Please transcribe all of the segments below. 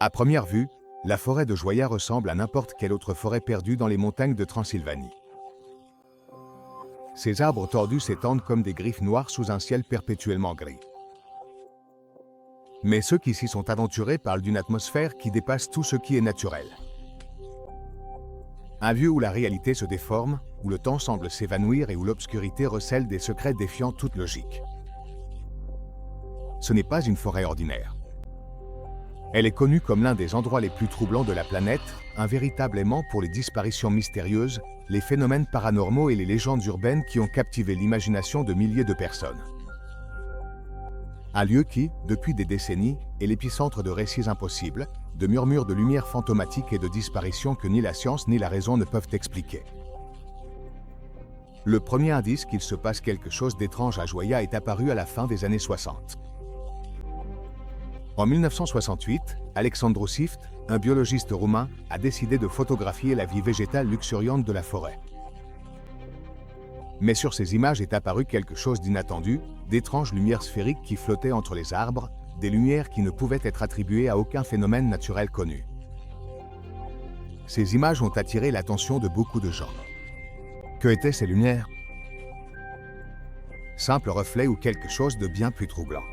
À première vue, la forêt de Joya ressemble à n'importe quelle autre forêt perdue dans les montagnes de Transylvanie. Ces arbres tordus s'étendent comme des griffes noires sous un ciel perpétuellement gris. Mais ceux qui s'y sont aventurés parlent d'une atmosphère qui dépasse tout ce qui est naturel. Un lieu où la réalité se déforme, où le temps semble s'évanouir et où l'obscurité recèle des secrets défiant toute logique. Ce n'est pas une forêt ordinaire. Elle est connue comme l'un des endroits les plus troublants de la planète, un véritable aimant pour les disparitions mystérieuses, les phénomènes paranormaux et les légendes urbaines qui ont captivé l'imagination de milliers de personnes. Un lieu qui, depuis des décennies, est l'épicentre de récits impossibles, de murmures de lumière fantomatiques et de disparitions que ni la science ni la raison ne peuvent expliquer. Le premier indice qu'il se passe quelque chose d'étrange à Joya est apparu à la fin des années 60. En 1968, Alexandru Sift, un biologiste roumain, a décidé de photographier la vie végétale luxuriante de la forêt. Mais sur ces images est apparu quelque chose d'inattendu, d'étranges lumières sphériques qui flottaient entre les arbres, des lumières qui ne pouvaient être attribuées à aucun phénomène naturel connu. Ces images ont attiré l'attention de beaucoup de gens. Que étaient ces lumières? Simple reflet ou quelque chose de bien plus troublant.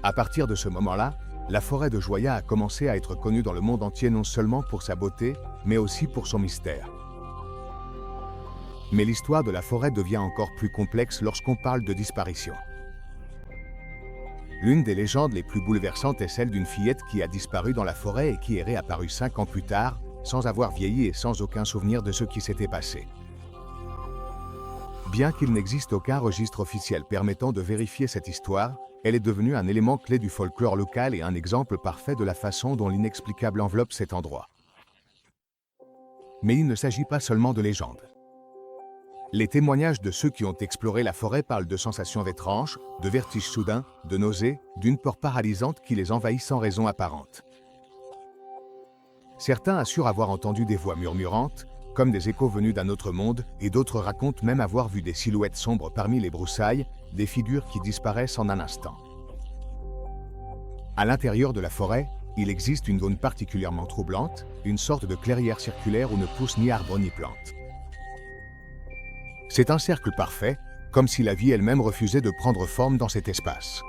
À partir de ce moment-là, la forêt de Joya a commencé à être connue dans le monde entier non seulement pour sa beauté, mais aussi pour son mystère. Mais l'histoire de la forêt devient encore plus complexe lorsqu'on parle de disparition. L'une des légendes les plus bouleversantes est celle d'une fillette qui a disparu dans la forêt et qui est réapparue 5 ans plus tard, sans avoir vieilli et sans aucun souvenir de ce qui s'était passé. Bien qu'il n'existe aucun registre officiel permettant de vérifier cette histoire, elle est devenue un élément clé du folklore local et un exemple parfait de la façon dont l'inexplicable enveloppe cet endroit. Mais il ne s'agit pas seulement de légendes. Les témoignages de ceux qui ont exploré la forêt parlent de sensations étranges, de vertiges soudains, de nausées, d'une peur paralysante qui les envahit sans raison apparente. Certains assurent avoir entendu des voix murmurantes, comme des échos venus d'un autre monde, et d'autres racontent même avoir vu des silhouettes sombres parmi les broussailles, des figures qui disparaissent en un instant. À l'intérieur de la forêt, il existe une zone particulièrement troublante, une sorte de clairière circulaire où ne pousse ni arbre ni plante. C'est un cercle parfait, comme si la vie elle-même refusait de prendre forme dans cet espace.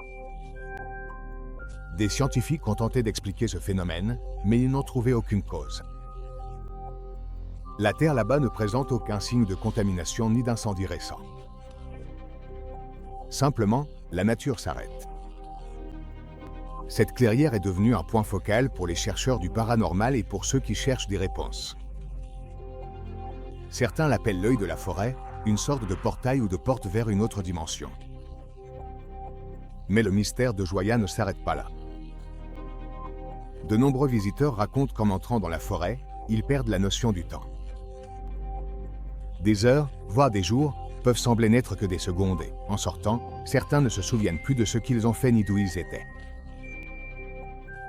Des scientifiques ont tenté d'expliquer ce phénomène, mais ils n'ont trouvé aucune cause. La terre là-bas ne présente aucun signe de contamination ni d'incendie récent. Simplement, la nature s'arrête. Cette clairière est devenue un point focal pour les chercheurs du paranormal et pour ceux qui cherchent des réponses. Certains l'appellent l'œil de la forêt, une sorte de portail ou de porte vers une autre dimension. Mais le mystère de Joya ne s'arrête pas là. De nombreux visiteurs racontent qu'en entrant dans la forêt, ils perdent la notion du temps. Des heures, voire des jours, peuvent sembler n'être que des secondes et, en sortant, certains ne se souviennent plus de ce qu'ils ont fait ni d'où ils étaient.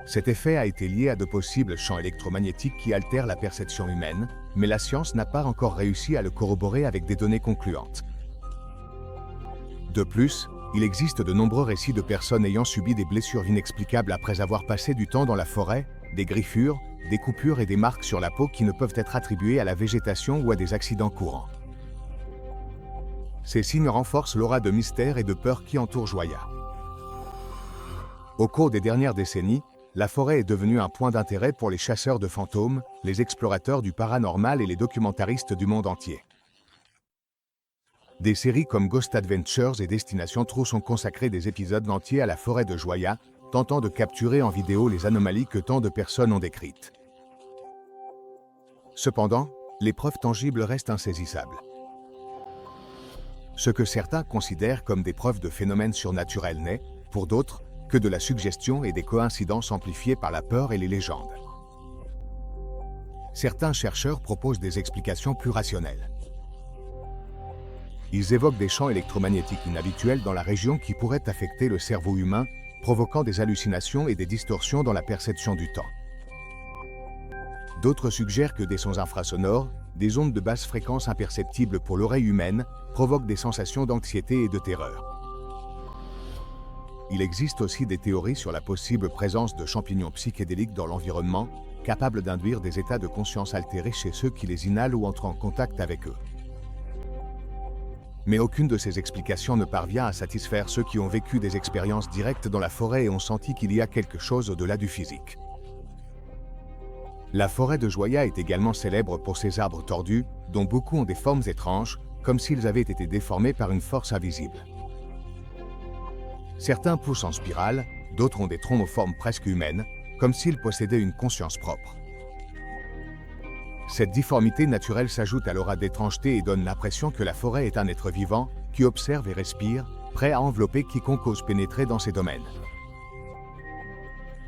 Cet effet a été lié à de possibles champs électromagnétiques qui altèrent la perception humaine, mais la science n'a pas encore réussi à le corroborer avec des données concluantes. De plus, il existe de nombreux récits de personnes ayant subi des blessures inexplicables après avoir passé du temps dans la forêt, des griffures, des coupures et des marques sur la peau qui ne peuvent être attribuées à la végétation ou à des accidents courants. Ces signes renforcent l'aura de mystère et de peur qui entoure Joya. Au cours des dernières décennies, la forêt est devenue un point d'intérêt pour les chasseurs de fantômes, les explorateurs du paranormal et les documentaristes du monde entier. Des séries comme Ghost Adventures et Destination True sont consacrées des épisodes entiers à la forêt de Joya, tentant de capturer en vidéo les anomalies que tant de personnes ont décrites. Cependant, les preuves tangibles restent insaisissables. Ce que certains considèrent comme des preuves de phénomènes surnaturels n'est, pour d'autres, que de la suggestion et des coïncidences amplifiées par la peur et les légendes. Certains chercheurs proposent des explications plus rationnelles. Ils évoquent des champs électromagnétiques inhabituels dans la région qui pourraient affecter le cerveau humain, provoquant des hallucinations et des distorsions dans la perception du temps. D'autres suggèrent que des sons infrasonores, des ondes de basse fréquence imperceptibles pour l'oreille humaine, provoquent des sensations d'anxiété et de terreur. il existe aussi des théories sur la possible présence de champignons psychédéliques dans l'environnement, capables d'induire des états de conscience altérés chez ceux qui les inhalent ou entrent en contact avec eux. Mais aucune de ces explications ne parvient à satisfaire ceux qui ont vécu des expériences directes dans la forêt et ont senti qu'il y a quelque chose au-delà du physique. La forêt de Joya est également célèbre pour ses arbres tordus, dont beaucoup ont des formes étranges, comme s'ils avaient été déformés par une force invisible. Certains poussent en spirale, d'autres ont des troncs aux formes presque humaines, comme s'ils possédaient une conscience propre. Cette difformité naturelle s'ajoute à l'aura d'étrangeté et donne l'impression que la forêt est un être vivant, qui observe et respire, prêt à envelopper quiconque ose pénétrer dans ses domaines.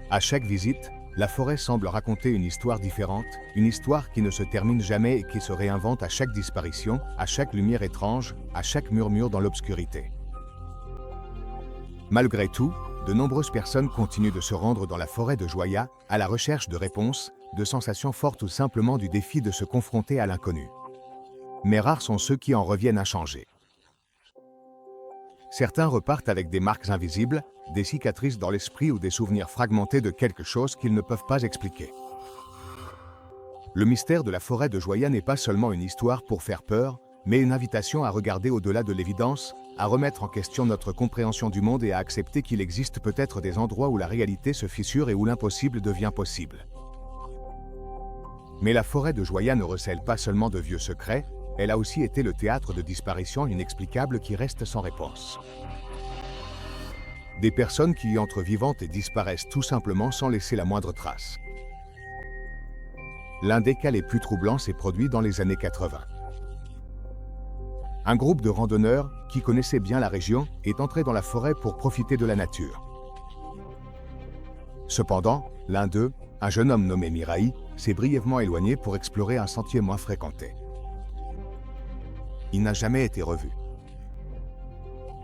À chaque visite, la forêt semble raconter une histoire différente, une histoire qui ne se termine jamais et qui se réinvente à chaque disparition, à chaque lumière étrange, à chaque murmure dans l'obscurité. Malgré tout, de nombreuses personnes continuent de se rendre dans la forêt de Joya, à la recherche de réponses, de sensations fortes ou simplement du défi de se confronter à l'inconnu. Mais rares sont ceux qui en reviennent inchangés. Certains repartent avec des marques invisibles, des cicatrices dans l'esprit ou des souvenirs fragmentés de quelque chose qu'ils ne peuvent pas expliquer. Le mystère de la forêt de Joya n'est pas seulement une histoire pour faire peur, mais une invitation à regarder au-delà de l'évidence, à remettre en question notre compréhension du monde et à accepter qu'il existe peut-être des endroits où la réalité se fissure et où l'impossible devient possible. Mais la forêt de Joya ne recèle pas seulement de vieux secrets, elle a aussi été le théâtre de disparitions inexplicables qui restent sans réponse. Des personnes qui y entrent vivantes et disparaissent tout simplement sans laisser la moindre trace. L'un des cas les plus troublants s'est produit dans les années 80. Un groupe de randonneurs, qui connaissaient bien la région, est entré dans la forêt pour profiter de la nature. Cependant, l'un d'eux, un jeune homme nommé Miraï, s'est brièvement éloigné pour explorer un sentier moins fréquenté. Il n'a jamais été revu.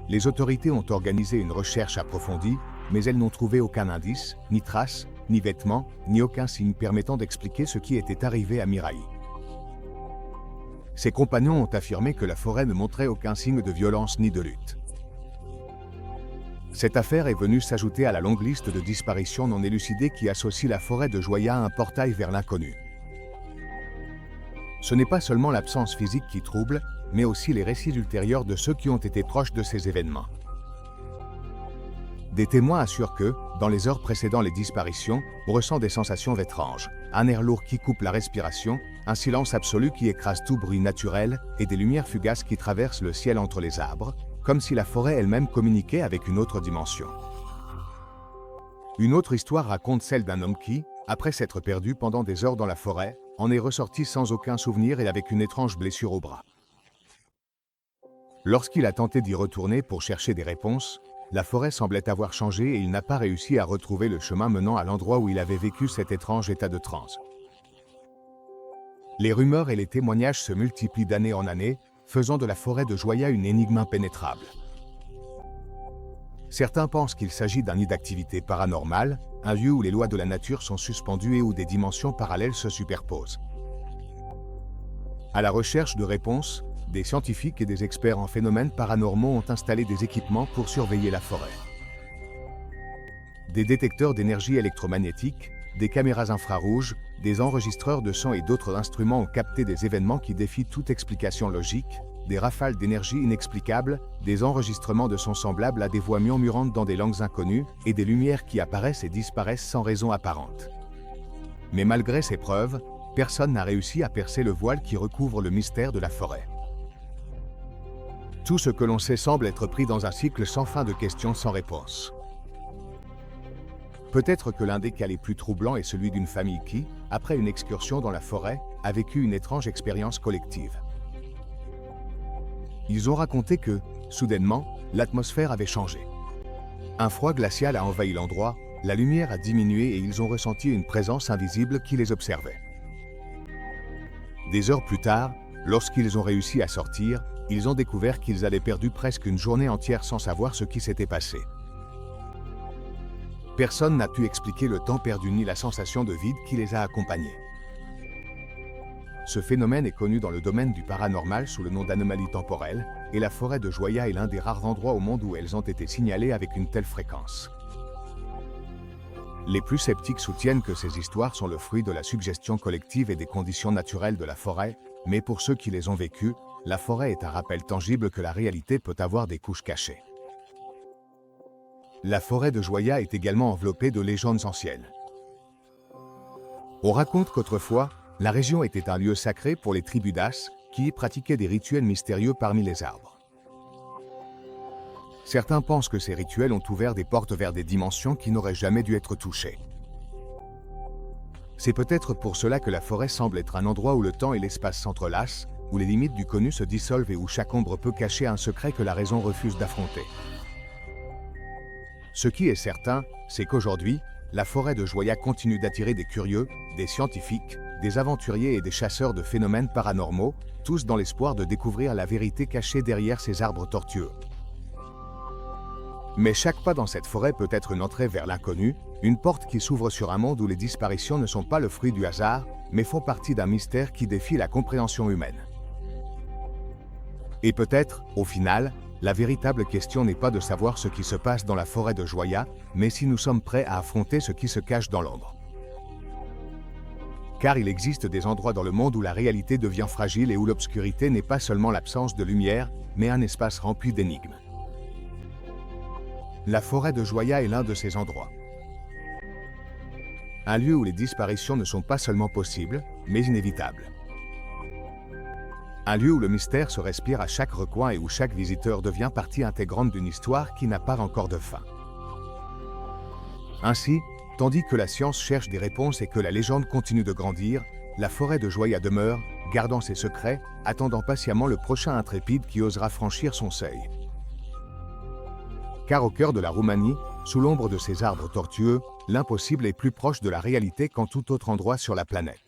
Les autorités ont organisé une recherche approfondie, mais elles n'ont trouvé aucun indice, ni trace, ni vêtements, ni aucun signe permettant d'expliquer ce qui était arrivé à Miraï. Ses compagnons ont affirmé que la forêt ne montrait aucun signe de violence ni de lutte. Cette affaire est venue s'ajouter à la longue liste de disparitions non élucidées qui associe la forêt de Joya à un portail vers l'inconnu. Ce n'est pas seulement l'absence physique qui trouble, mais aussi les récits ultérieurs de ceux qui ont été proches de ces événements. Des témoins assurent que, dans les heures précédant les disparitions, on ressent des sensations étranges, un air lourd qui coupe la respiration, un silence absolu qui écrase tout bruit naturel et des lumières fugaces qui traversent le ciel entre les arbres, comme si la forêt elle-même communiquait avec une autre dimension. Une autre histoire raconte celle d'un homme qui, après s'être perdu pendant des heures dans la forêt, en est ressorti sans aucun souvenir et avec une étrange blessure au bras. Lorsqu'il a tenté d'y retourner pour chercher des réponses, la forêt semblait avoir changé et il n'a pas réussi à retrouver le chemin menant à l'endroit où il avait vécu cet étrange état de transe. Les rumeurs et les témoignages se multiplient d'année en année, faisant de la forêt de Joya une énigme impénétrable. Certains pensent qu'il s'agit d'un nid d'activité paranormale, un lieu où les lois de la nature sont suspendues et où des dimensions parallèles se superposent. À la recherche de réponses, des scientifiques et des experts en phénomènes paranormaux ont installé des équipements pour surveiller la forêt. Des détecteurs d'énergie électromagnétique, des caméras infrarouges, des enregistreurs de son et d'autres instruments ont capté des événements qui défient toute explication logique, des rafales d'énergie inexplicables, des enregistrements de sons semblables à des voix murmurantes dans des langues inconnues et des lumières qui apparaissent et disparaissent sans raison apparente. Mais malgré ces preuves, personne n'a réussi à percer le voile qui recouvre le mystère de la forêt. Tout ce que l'on sait semble être pris dans un cycle sans fin de questions sans réponse. Peut-être que l'un des cas les plus troublants est celui d'une famille qui, après une excursion dans la forêt, a vécu une étrange expérience collective. Ils ont raconté que, soudainement, l'atmosphère avait changé. Un froid glacial a envahi l'endroit, la lumière a diminué et ils ont ressenti une présence invisible qui les observait. Des heures plus tard, lorsqu'ils ont réussi à sortir, ils ont découvert qu'ils avaient perdu presque une journée entière sans savoir ce qui s'était passé. Personne n'a pu expliquer le temps perdu ni la sensation de vide qui les a accompagnés. Ce phénomène est connu dans le domaine du paranormal sous le nom d'anomalie temporelle, et la forêt de Joya est l'un des rares endroits au monde où elles ont été signalées avec une telle fréquence. Les plus sceptiques soutiennent que ces histoires sont le fruit de la suggestion collective et des conditions naturelles de la forêt, mais pour ceux qui les ont vécues, la forêt est un rappel tangible que la réalité peut avoir des couches cachées. La forêt de Joya est également enveloppée de légendes anciennes. On raconte qu'autrefois, la région était un lieu sacré pour les tribus d'As, qui y pratiquaient des rituels mystérieux parmi les arbres. Certains pensent que ces rituels ont ouvert des portes vers des dimensions qui n'auraient jamais dû être touchées. C'est peut-être pour cela que la forêt semble être un endroit où le temps et l'espace s'entrelacent, où les limites du connu se dissolvent et où chaque ombre peut cacher un secret que la raison refuse d'affronter. Ce qui est certain, c'est qu'aujourd'hui, la forêt de Joya continue d'attirer des curieux, des scientifiques, des aventuriers et des chasseurs de phénomènes paranormaux, tous dans l'espoir de découvrir la vérité cachée derrière ces arbres tortueux. Mais chaque pas dans cette forêt peut être une entrée vers l'inconnu, une porte qui s'ouvre sur un monde où les disparitions ne sont pas le fruit du hasard, mais font partie d'un mystère qui défie la compréhension humaine. Et peut-être, au final, la véritable question n'est pas de savoir ce qui se passe dans la forêt de Joya, mais si nous sommes prêts à affronter ce qui se cache dans l'ombre. Car il existe des endroits dans le monde où la réalité devient fragile et où l'obscurité n'est pas seulement l'absence de lumière, mais un espace rempli d'énigmes. La forêt de Joya est l'un de ces endroits. Un lieu où les disparitions ne sont pas seulement possibles, mais inévitables. Un lieu où le mystère se respire à chaque recoin et où chaque visiteur devient partie intégrante d'une histoire qui n'a pas encore de fin. Ainsi, tandis que la science cherche des réponses et que la légende continue de grandir, la forêt de Joya demeure, gardant ses secrets, attendant patiemment le prochain intrépide qui osera franchir son seuil. Car au cœur de la Roumanie, sous l'ombre de ces arbres tortueux, l'impossible est plus proche de la réalité qu'en tout autre endroit sur la planète.